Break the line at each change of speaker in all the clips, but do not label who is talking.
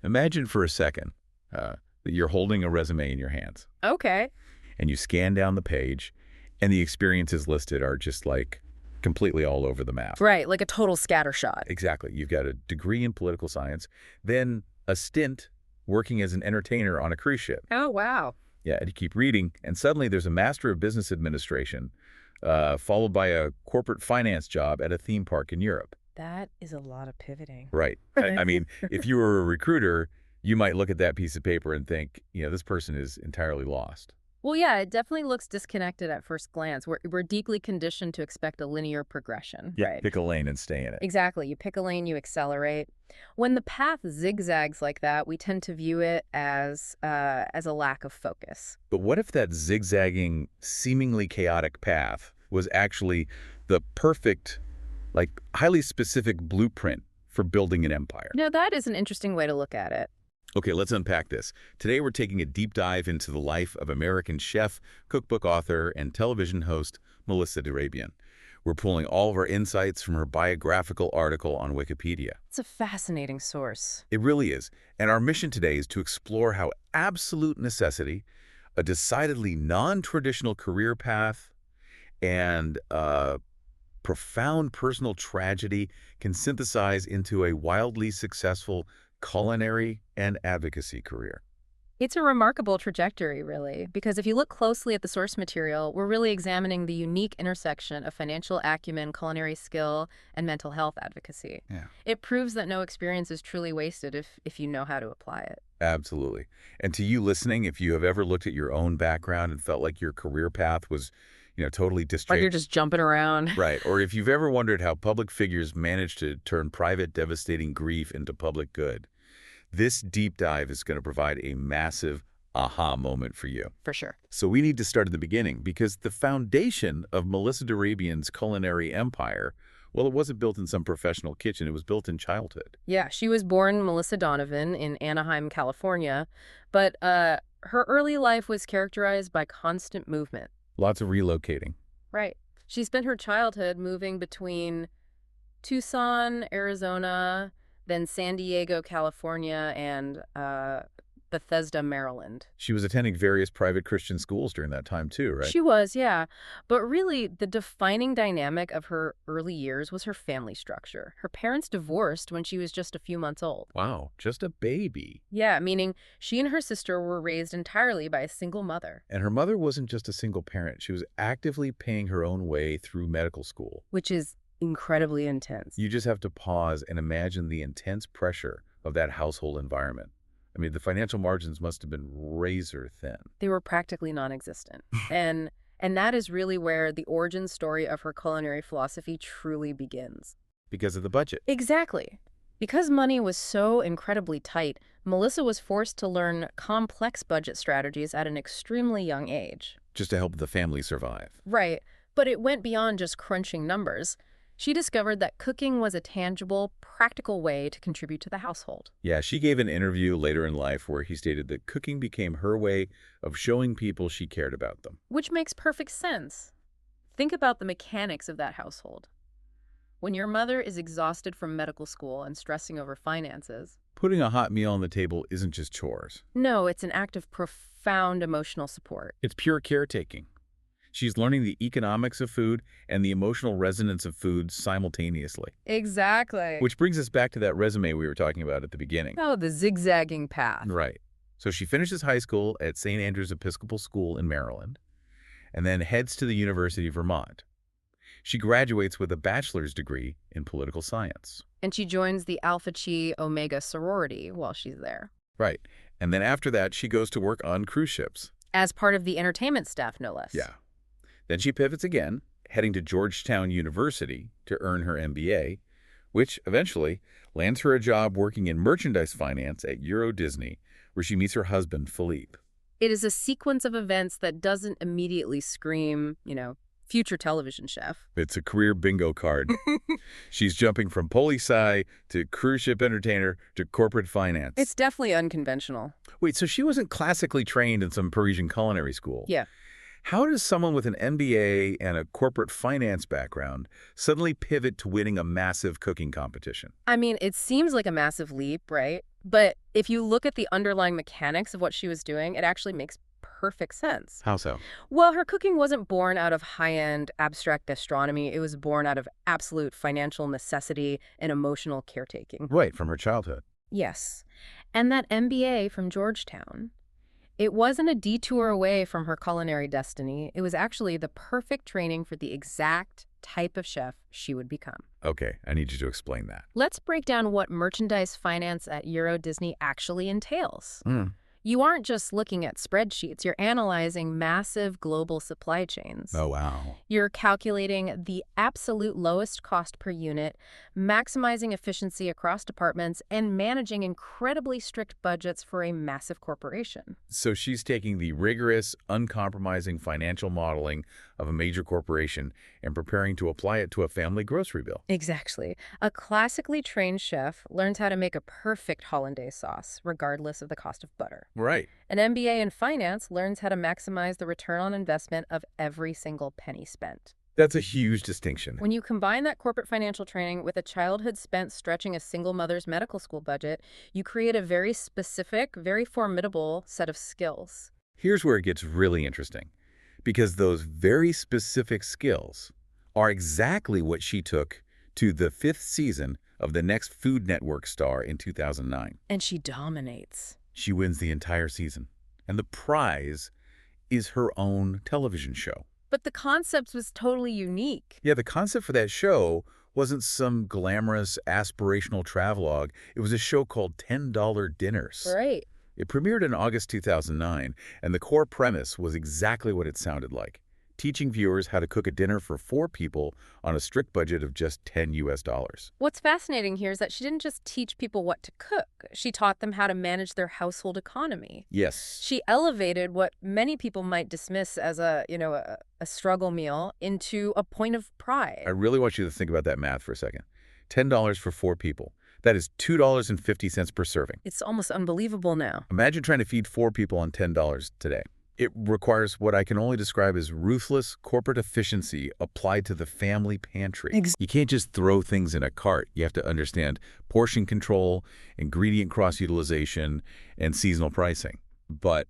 Imagine for a second that you're holding a resume in your hands,
Okay.
and you scan down the page, and the experiences listed are just like completely all over the map.
Right, like a total scattershot.
Exactly. You've got a degree in political science, then a stint working as an entertainer on a cruise ship.
Oh, wow.
Yeah, and you keep reading, and suddenly there's a Master of Business Administration, followed by a corporate finance job at a theme park in Europe.
That is a lot of pivoting.
Right. I mean, if you were a recruiter, you might look at that piece of paper and think, this person is entirely lost.
Well, yeah, it definitely looks disconnected at first glance. We're deeply conditioned to expect a linear progression, right?
Pick a lane and stay in it.
Exactly. You pick a lane, you accelerate. When the path zigzags like that, we tend to view it as a lack of focus.
But what if that zigzagging, seemingly chaotic path was actually the perfect, highly specific blueprint for building an empire?
That is an interesting way to look at it.
Okay, let's unpack this. Today we're taking a deep dive into the life of American chef, cookbook author, and television host Melissa Arabian. We're pulling all of our insights from her biographical article on Wikipedia.
It's a fascinating source.
It really is. And our mission today is to explore how absolute necessity, a decidedly non-traditional career path, and profound personal tragedy can synthesize into a wildly successful culinary and advocacy career.
It's a remarkable trajectory, really, because if you look closely at the source material, we're really examining the unique intersection of financial acumen, culinary skill, and mental health advocacy.
Yeah.
It proves that no experience is truly wasted if you know how to apply it.
Absolutely. And to you listening, if you have ever looked at your own background and felt like your career path was, totally disjointed.
Like you're just jumping around.
Right. Or if you've ever wondered how public figures manage to turn private, devastating grief into public good, this deep dive is going to provide a massive aha moment for you.
For sure.
So we need to start at the beginning, because the foundation of Melissa Arabian's culinary empire, well, it wasn't built in some professional kitchen. It was built in childhood.
Yeah, she was born Melissa Donovan in Anaheim, California, but her early life was characterized by constant movement.
Lots of relocating.
Right. She spent her childhood moving between Tucson, Arizona, then San Diego, California, and Bethesda, Maryland.
She was attending various private Christian schools during that time too, right?
She was, yeah. But really, the defining dynamic of her early years was her family structure. Her parents divorced when she was just a few months old.
Wow, just a baby.
Yeah, meaning she and her sister were raised entirely by a single mother.
And her mother wasn't just a single parent. She was actively paying her own way through medical school.
Which is incredibly intense.
You just have to pause and imagine the intense pressure of that household environment. I mean, the financial margins must have been razor thin.
They were practically non-existent. And that is really where the origin story of her culinary philosophy truly begins.
Because of the budget.
Exactly. Because money was so incredibly tight, Melissa was forced to learn complex budget strategies at an extremely young age.
Just to help the family survive.
Right. But it went beyond just crunching numbers. She discovered that cooking was a tangible, practical way to contribute to the household.
Yeah, she gave an interview later in life where he stated that cooking became her way of showing people she cared about them.
Which makes perfect sense. Think about the mechanics of that household. When your mother is exhausted from medical school and stressing over finances,
putting a hot meal on the table isn't just chores.
No, it's an act of profound emotional support.
It's pure caretaking. She's learning the economics of food and the emotional resonance of food simultaneously.
Exactly.
Which brings us back to that resume we were talking about at the beginning.
Oh, the zigzagging path.
Right. So she finishes high school at St. Andrew's Episcopal School in Maryland, and then heads to the University of Vermont. She graduates with a bachelor's degree in political science.
And she joins the Alpha Chi Omega sorority while she's there.
Right. And then after that, she goes to work on cruise ships.
As part of the entertainment staff, no less.
Yeah. Then she pivots again, heading to Georgetown University to earn her MBA, which eventually lands her a job working in merchandise finance at Euro Disney, where she meets her husband, Philippe.
It is a sequence of events that doesn't immediately scream, future television chef.
It's a career bingo card. She's jumping from poli-sci to cruise ship entertainer to corporate finance.
It's definitely unconventional.
Wait, so she wasn't classically trained in some Parisian culinary school?
Yeah.
How does someone with an MBA and a corporate finance background suddenly pivot to winning a massive cooking competition?
I mean, it seems like a massive leap, right? But if you look at the underlying mechanics of what she was doing, it actually makes perfect sense.
How so?
Well, her cooking wasn't born out of high-end abstract gastronomy. It was born out of absolute financial necessity and emotional caretaking.
Right, from her childhood.
Yes. And that MBA from Georgetown, it wasn't a detour away from her culinary destiny. It was actually the perfect training for the exact type of chef she would become.
Okay, I need you to explain that.
Let's break down what merchandise finance at Euro Disney actually entails.
Mm.
You aren't just looking at spreadsheets, you're analyzing massive global supply chains.
Oh, wow.
You're calculating the absolute lowest cost per unit, maximizing efficiency across departments, and managing incredibly strict budgets for a massive corporation.
So she's taking the rigorous, uncompromising financial modeling of a major corporation and preparing to apply it to a family grocery bill.
Exactly. A classically trained chef learns how to make a perfect hollandaise sauce, regardless of the cost of butter.
Right.
An MBA in finance learns how to maximize the return on investment of every single penny spent.
That's a huge distinction.
When you combine that corporate financial training with a childhood spent stretching a single mother's medical school budget, you create a very specific, very formidable set of skills.
Here's where it gets really interesting, because those very specific skills are exactly what she took to the 5th season of the next Food Network star in 2009.
And she dominates.
She wins the entire season, and the prize is her own television show.
But the concept was totally unique.
Yeah, the concept for that show wasn't some glamorous, aspirational travelogue. It was a show called $10 Dinners.
Right.
It premiered in August 2009, and the core premise was exactly what it sounded like, teaching viewers how to cook a dinner for 4 people on a strict budget of just $10.
What's fascinating here is that she didn't just teach people what to cook. She taught them how to manage their household economy.
Yes.
She elevated what many people might dismiss as a struggle meal into a point of pride.
I really want you to think about that math for a second. $10 for 4 people. That is $2.50 per serving.
It's almost unbelievable now.
Imagine trying to feed 4 people on $10 today. It requires what I can only describe as ruthless corporate efficiency applied to the family pantry. You can't just throw things in a cart. You have to understand portion control, ingredient cross-utilization, and seasonal pricing. But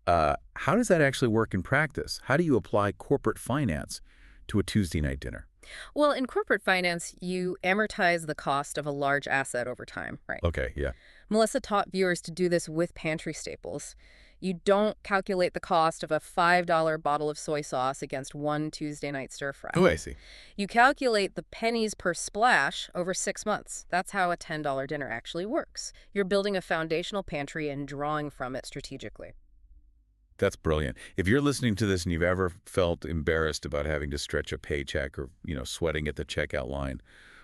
how does that actually work in practice? How do you apply corporate finance to a Tuesday night dinner?
Well, in corporate finance, you amortize the cost of a large asset over time, right?
Okay, yeah.
Melissa taught viewers to do this with pantry staples. You don't calculate the cost of a $5 bottle of soy sauce against one Tuesday night stir fry.
Oh, I see.
You calculate the pennies per splash over 6 months. That's how a $10 dinner actually works. You're building a foundational pantry and drawing from it strategically.
That's brilliant. If you're listening to this and you've ever felt embarrassed about having to stretch a paycheck or, sweating at the checkout line,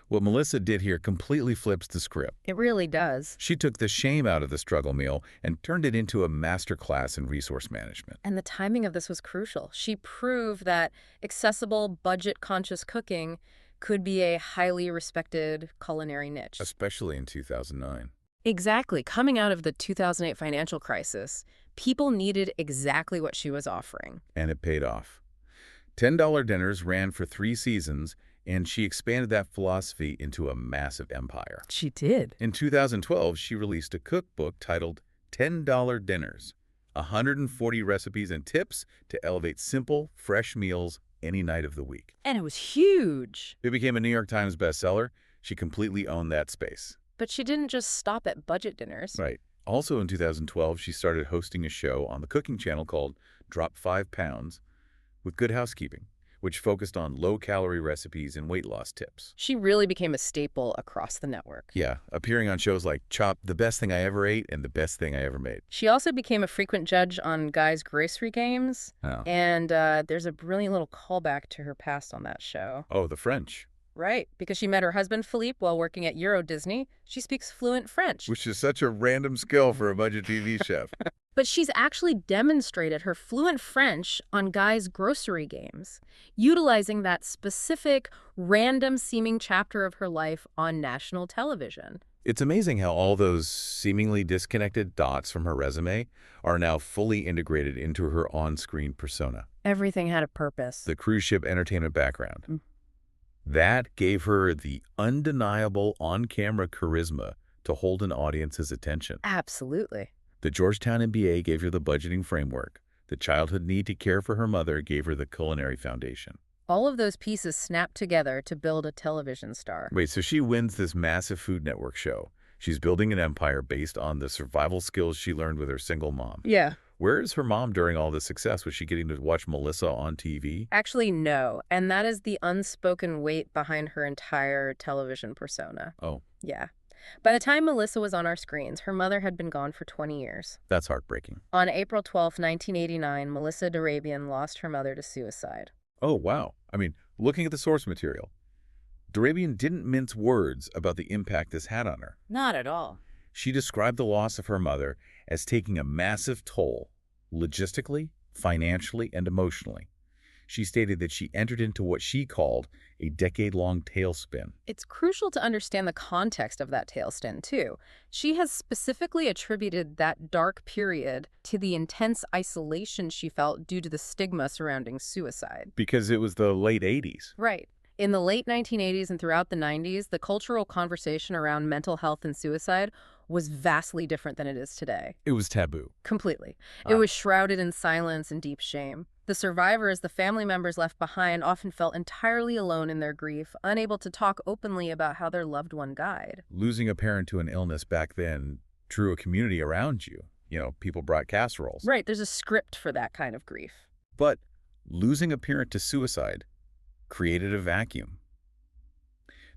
what Melissa did here completely flips the script.
It really does.
She took the shame out of the struggle meal and turned it into a masterclass in resource management.
And the timing of this was crucial. She proved that accessible, budget-conscious cooking could be a highly respected culinary niche.
Especially in 2009.
Exactly. Coming out of the 2008 financial crisis, people needed exactly what she was offering.
And it paid off. $10 dinners ran for 3 seasons, and she expanded that philosophy into a massive empire.
She did.
In 2012, she released a cookbook titled $10 Dinners, 140 recipes and tips to elevate simple, fresh meals any night of the week.
And it was huge.
It became a New York Times bestseller. She completely owned that space.
But she didn't just stop at budget dinners.
Right. Also in 2012, she started hosting a show on the cooking channel called Drop 5 Pounds with Good Housekeeping, which focused on low-calorie recipes and weight loss tips.
She really became a staple across the network.
Yeah, appearing on shows like Chop, The Best Thing I Ever Ate, and The Best Thing I Ever Made.
She also became a frequent judge on Guy's Grocery Games.
Oh,
And there's a brilliant little callback to her past on that show.
oh, the French.
Right, because she met her husband Philippe while working at Euro Disney. She speaks fluent French.
Which is such a random skill for a budget TV chef.
But she's actually demonstrated her fluent French on Guy's Grocery Games, utilizing that specific, random-seeming chapter of her life on national television.
It's amazing how all those seemingly disconnected dots from her resume are now fully integrated into her on-screen persona.
Everything had a purpose.
The cruise ship entertainment background. That gave her the undeniable on-camera charisma to hold an audience's attention.
Absolutely.
The Georgetown MBA gave her the budgeting framework. The childhood need to care for her mother gave her the culinary foundation.
All of those pieces snap together to build a television star.
Wait, so she wins this massive Food Network show. She's building an empire based on the survival skills she learned with her single mom.
Yeah.
Where is her mom during all this success? Was she getting to watch Melissa on TV?
Actually, no. And that is the unspoken weight behind her entire television persona.
Oh,
Yeah. By the time Melissa was on our screens, her mother had been gone for 20 years.
that's heartbreaking.
On April 12, 1989, Melissa Arabian lost her mother to suicide.
Oh, wow. I mean, looking at the source material, Arabian didn't mince words about the impact this had on her.
Not at all.
She described the loss of her mother as taking a massive toll, logistically, financially, and emotionally. She stated that she entered into what she called a decade-long tailspin.
It's crucial to understand the context of that tailspin, too. She has specifically attributed that dark period to the intense isolation she felt due to the stigma surrounding suicide.
Because it was the late 80s.
Right. In the late 1980s and throughout the 90s, the cultural conversation around mental health and suicide was vastly different than it is today.
It was taboo.
Completely. It was shrouded in silence and deep shame. The survivors, the family members left behind, often felt entirely alone in their grief, unable to talk openly about how their loved one died.
Losing a parent to an illness back then drew a community around you. You know, people brought casseroles.
Right, there's a script for that kind of grief.
But losing a parent to suicide created a vacuum.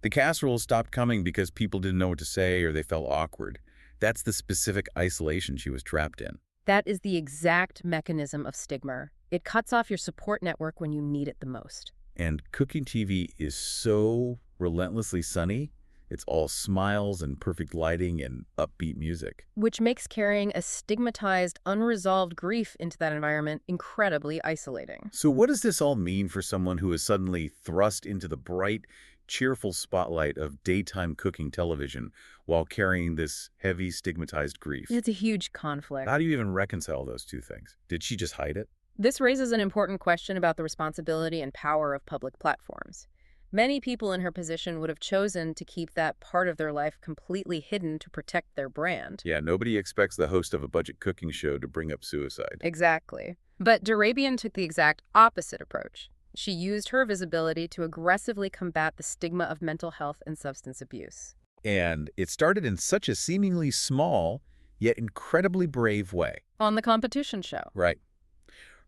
The casseroles stopped coming because people didn't know what to say or they felt awkward. That's the specific isolation she was trapped in.
That is the exact mechanism of stigma. It cuts off your support network when you need it the most.
And cooking TV is so relentlessly sunny. It's all smiles and perfect lighting and upbeat music.
Which makes carrying a stigmatized, unresolved grief into that environment incredibly isolating.
So what does this all mean for someone who is suddenly thrust into the bright, cheerful spotlight of daytime cooking television while carrying this heavy, stigmatized grief?
It's a huge conflict.
How do you even reconcile those two things? Did she just hide it?
This raises an important question about the responsibility and power of public platforms. Many people in her position would have chosen to keep that part of their life completely hidden to protect their brand.
Yeah, nobody expects the host of a budget cooking show to bring up suicide.
Exactly. But Darabian took the exact opposite approach. She used her visibility to aggressively combat the stigma of mental health and substance abuse.
And it started in such a seemingly small, yet incredibly brave way.
On the competition show.
Right.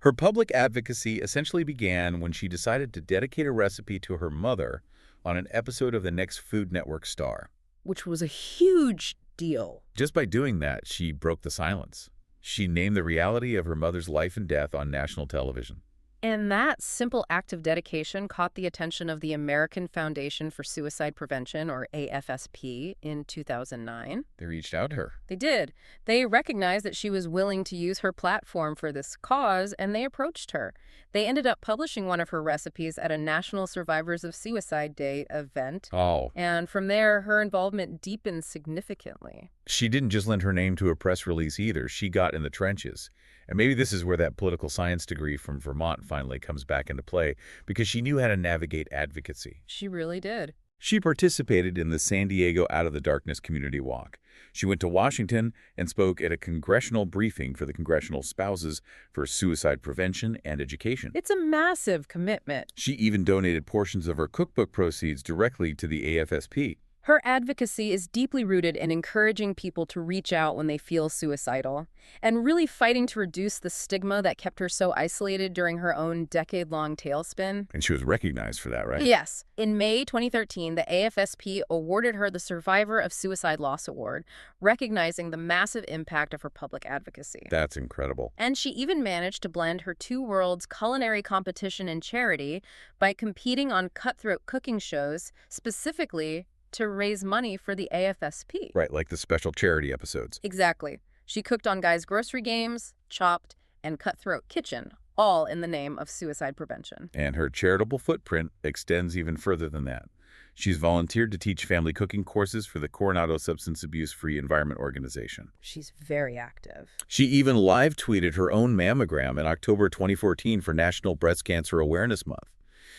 Her public advocacy essentially began when she decided to dedicate a recipe to her mother on an episode of the next Food Network star.
Which was a huge deal.
Just by doing that, she broke the silence. She named the reality of her mother's life and death on national television.
And that simple act of dedication caught the attention of the American Foundation for Suicide Prevention, or AFSP, in 2009.
They reached out to her.
They did. They recognized that she was willing to use her platform for this cause, and they approached her. They ended up publishing one of her recipes at a National Survivors of Suicide Day event.
Oh.
And from there, her involvement deepened significantly.
She didn't just lend her name to a press release either. She got in the trenches. And maybe this is where that political science degree from Vermont finally comes back into play, because she knew how to navigate advocacy.
She really did.
She participated in the San Diego Out of the Darkness Community Walk. She went to Washington and spoke at a congressional briefing for the Congressional Spouses for Suicide Prevention and Education.
It's a massive commitment.
She even donated portions of her cookbook proceeds directly to the AFSP.
Her advocacy is deeply rooted in encouraging people to reach out when they feel suicidal and really fighting to reduce the stigma that kept her so isolated during her own decade-long tailspin.
And she was recognized for that, right?
Yes. In May 2013, the AFSP awarded her the Survivor of Suicide Loss Award, recognizing the massive impact of her public advocacy.
That's incredible.
And she even managed to blend her two worlds, culinary competition and charity, by competing on cutthroat cooking shows, specifically to raise money for the AFSP.
Right, like the special charity episodes.
Exactly. She cooked on Guy's Grocery Games, Chopped, and Cutthroat Kitchen, all in the name of suicide prevention.
And her charitable footprint extends even further than that. She's volunteered to teach family cooking courses for the Coronado Substance Abuse Free Environment Organization.
She's very active.
She even live tweeted her own mammogram in October 2014 for National Breast Cancer Awareness Month.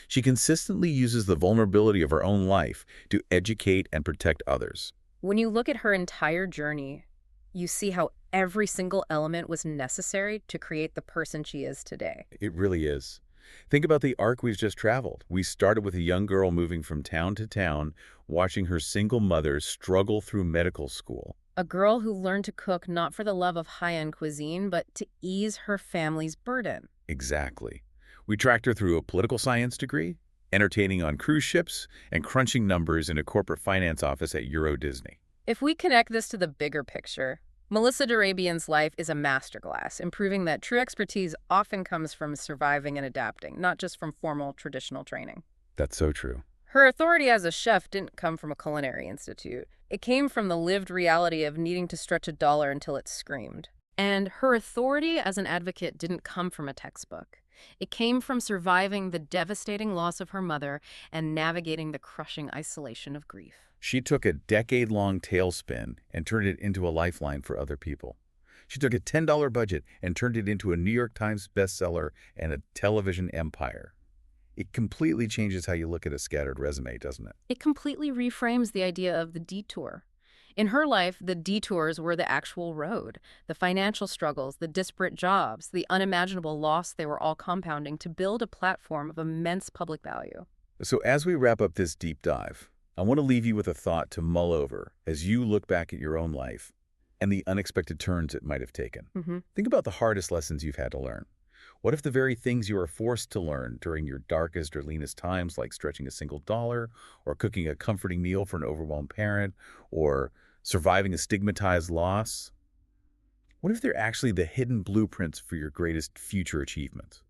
She consistently uses the vulnerability of her own life to educate and protect others.
When you look at her entire journey, you see how every single element was necessary to create the person she is today.
It really is. Think about the arc we've just traveled. We started with a young girl moving from town to town, watching her single mother struggle through medical school.
A girl who learned to cook not for the love of high-end cuisine, but to ease her family's burden.
Exactly. We tracked her through a political science degree, entertaining on cruise ships, and crunching numbers in a corporate finance office at Euro Disney.
If we connect this to the bigger picture, Melissa Darabian's life is a masterclass, in proving that true expertise often comes from surviving and adapting, not just from formal traditional training.
That's so true.
Her authority as a chef didn't come from a culinary institute. It came from the lived reality of needing to stretch a dollar until it screamed. And her authority as an advocate didn't come from a textbook. It came from surviving the devastating loss of her mother and navigating the crushing isolation of grief.
She took a decade-long tailspin and turned it into a lifeline for other people. She took a $10 budget and turned it into a New York Times bestseller and a television empire. It completely changes how you look at a scattered resume, doesn't it?
It completely reframes the idea of the detour. In her life, the detours were the actual road. The financial struggles, the disparate jobs, the unimaginable loss, they were all compounding to build a platform of immense public value.
So as we wrap up this deep dive, I want to leave you with a thought to mull over as you look back at your own life and the unexpected turns it might have taken. Think about the hardest lessons you've had to learn. What if the very things you were forced to learn during your darkest or leanest times, like stretching a single dollar, or cooking a comforting meal for an overwhelmed parent, or surviving a stigmatized loss, what if they're actually the hidden blueprints for your greatest future achievements?